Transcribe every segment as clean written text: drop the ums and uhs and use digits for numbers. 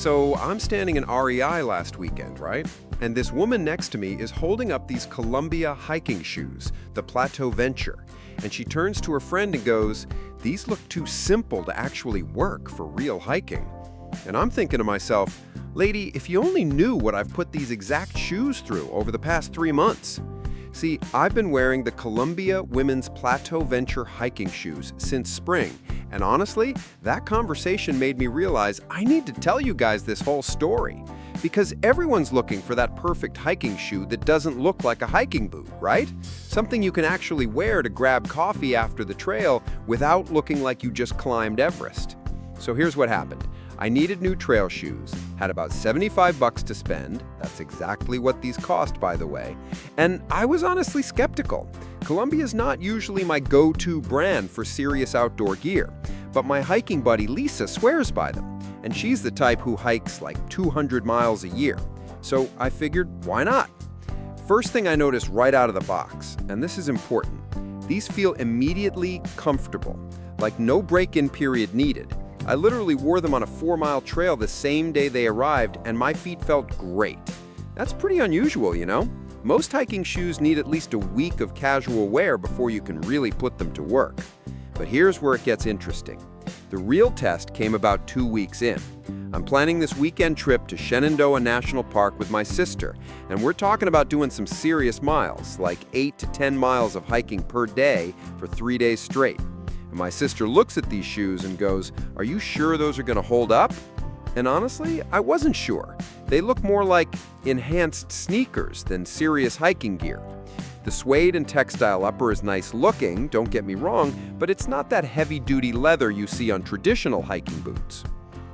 So I'm standing in REI last weekend, right? And this woman next to me is holding up these Columbia hiking shoes, the Plateau Venture. And she turns to her friend and goes, "These look too simple to actually work for real hiking." And I'm thinking to myself, lady, if you only knew what I've put these exact shoes through over the past 3 months. See, I've been wearing the Columbia Women's Plateau Venture hiking shoes since spring, and honestly, that conversation made me realize I need to tell you guys this whole story. Because everyone's looking for that perfect hiking shoe that doesn't look like a hiking boot, right? Something you can actually wear to grab coffee after the trail without looking like you just climbed Everest. So here's what happened. I needed new trail shoes, had about $75 to spend. That's exactly what these cost, by the way. And I was honestly skeptical. Columbia is not usually my go-to brand for serious outdoor gear, but my hiking buddy Lisa swears by them, and she's the type who hikes like 200 miles a year. So I figured, why not? First thing I noticed right out of the box, and this is important, these feel immediately comfortable, like no break-in period needed. I literally wore them on a 4-mile trail the same day they arrived, and my feet felt great. That's pretty unusual, you know? Most hiking shoes need at least a week of casual wear before you can really put them to work. But here's where it gets interesting. The real test came about 2 weeks in. I'm planning this weekend trip to Shenandoah National Park with my sister, and we're talking about doing some serious miles, like 8 to 10 miles of hiking per day for 3 days straight. And my sister looks at these shoes and goes, "Are you sure those are going to hold up?" And honestly, I wasn't sure. They look more like enhanced sneakers than serious hiking gear. The suede and textile upper is nice looking, don't get me wrong, but it's not that heavy-duty leather you see on traditional hiking boots.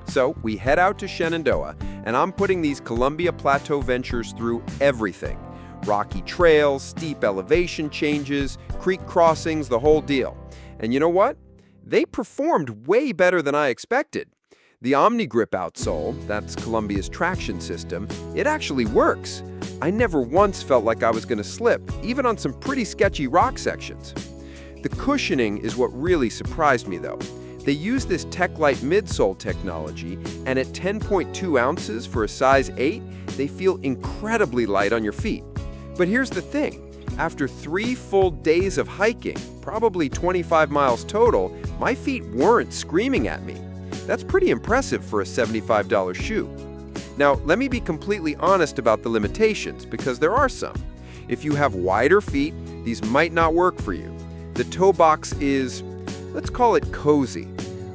So we head out to Shenandoah, and I'm putting these Columbia Plateau Ventures through everything. Rocky trails, steep elevation changes, creek crossings, the whole deal. And you know what? They performed way better than I expected. The OmniGrip outsole, that's Columbia's traction system, it actually works. I never once felt like I was going to slip, even on some pretty sketchy rock sections. The cushioning is what really surprised me, though. They use this TechLite midsole technology, and at 10.2 ounces for a size 8, they feel incredibly light on your feet. But here's the thing. After 3 full days of hiking, probably 25 miles total, my feet weren't screaming at me. That's pretty impressive for a $75 shoe. Now, let me be completely honest about the limitations, because there are some. If you have wider feet, these might not work for you. The toe box is, let's call it cozy.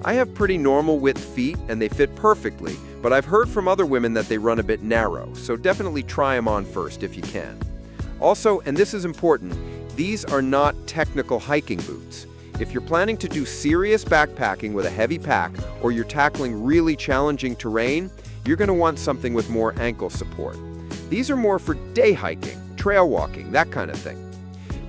I have pretty normal width feet and they fit perfectly, but I've heard from other women that they run a bit narrow, so definitely try them on first if you can. Also, and this is important, these are not technical hiking boots. If you're planning to do serious backpacking with a heavy pack, or you're tackling really challenging terrain, you're going to want something with more ankle support. These are more for day hiking, trail walking, that kind of thing.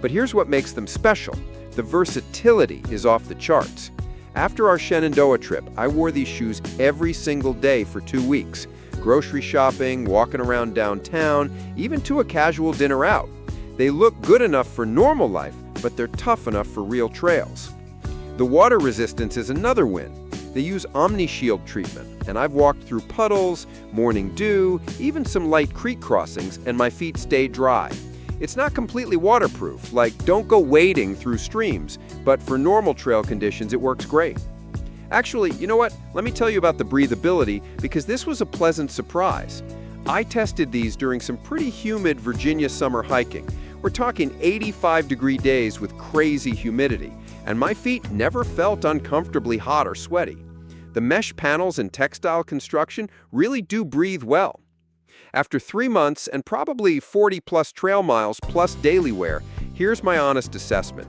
But here's what makes them special. The versatility is off the charts. After our Shenandoah trip, I wore these shoes every single day for 2 weeks. Grocery shopping, walking around downtown, even to a casual dinner out. They look good enough for normal life, but they're tough enough for real trails. The water resistance is another win. They use OmniShield treatment, and I've walked through puddles, morning dew, even some light creek crossings, and my feet stay dry. It's not completely waterproof, like don't go wading through streams, but for normal trail conditions it works great. Actually, you know what? Let me tell you about the breathability, because this was a pleasant surprise. I tested these during some pretty humid Virginia summer hiking. We're talking 85-degree days with crazy humidity, and my feet never felt uncomfortably hot or sweaty. The mesh panels and textile construction really do breathe well. After 3 months and probably 40-plus trail miles plus daily wear, here's my honest assessment.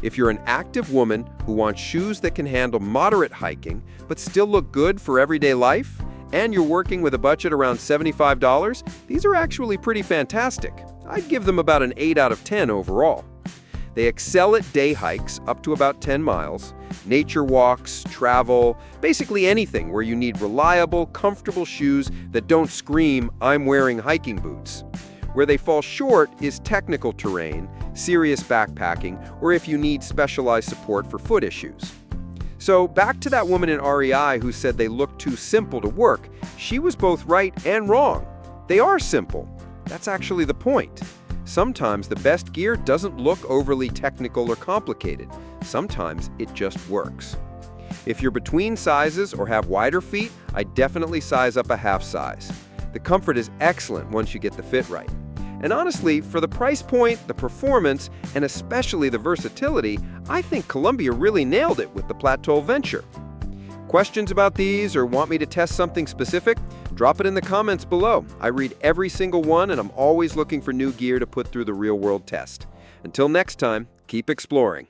If you're an active woman who wants shoes that can handle moderate hiking but still look good for everyday life, and you're working with a budget around $75, these are actually pretty fantastic. I'd give them about an 8 out of 10 overall. They excel at day hikes up to about 10 miles, nature walks, travel, basically anything where you need reliable, comfortable shoes that don't scream, "I'm wearing hiking boots." Where they fall short is technical terrain, serious backpacking, or if you need specialized support for foot issues. So back to that woman in REI who said they look too simple to work. She was both right and wrong. They are simple. That's actually the point. Sometimes the best gear doesn't look overly technical or complicated. Sometimes it just works. If you're between sizes or have wider feet, I definitely size up a half size. The comfort is excellent once you get the fit right. And honestly, for the price point, the performance, and especially the versatility, I think Columbia really nailed it with the Plateau Venture. Questions about these or want me to test something specific? Drop it in the comments below. I read every single one and I'm always looking for new gear to put through the real-world test. Until next time, keep exploring.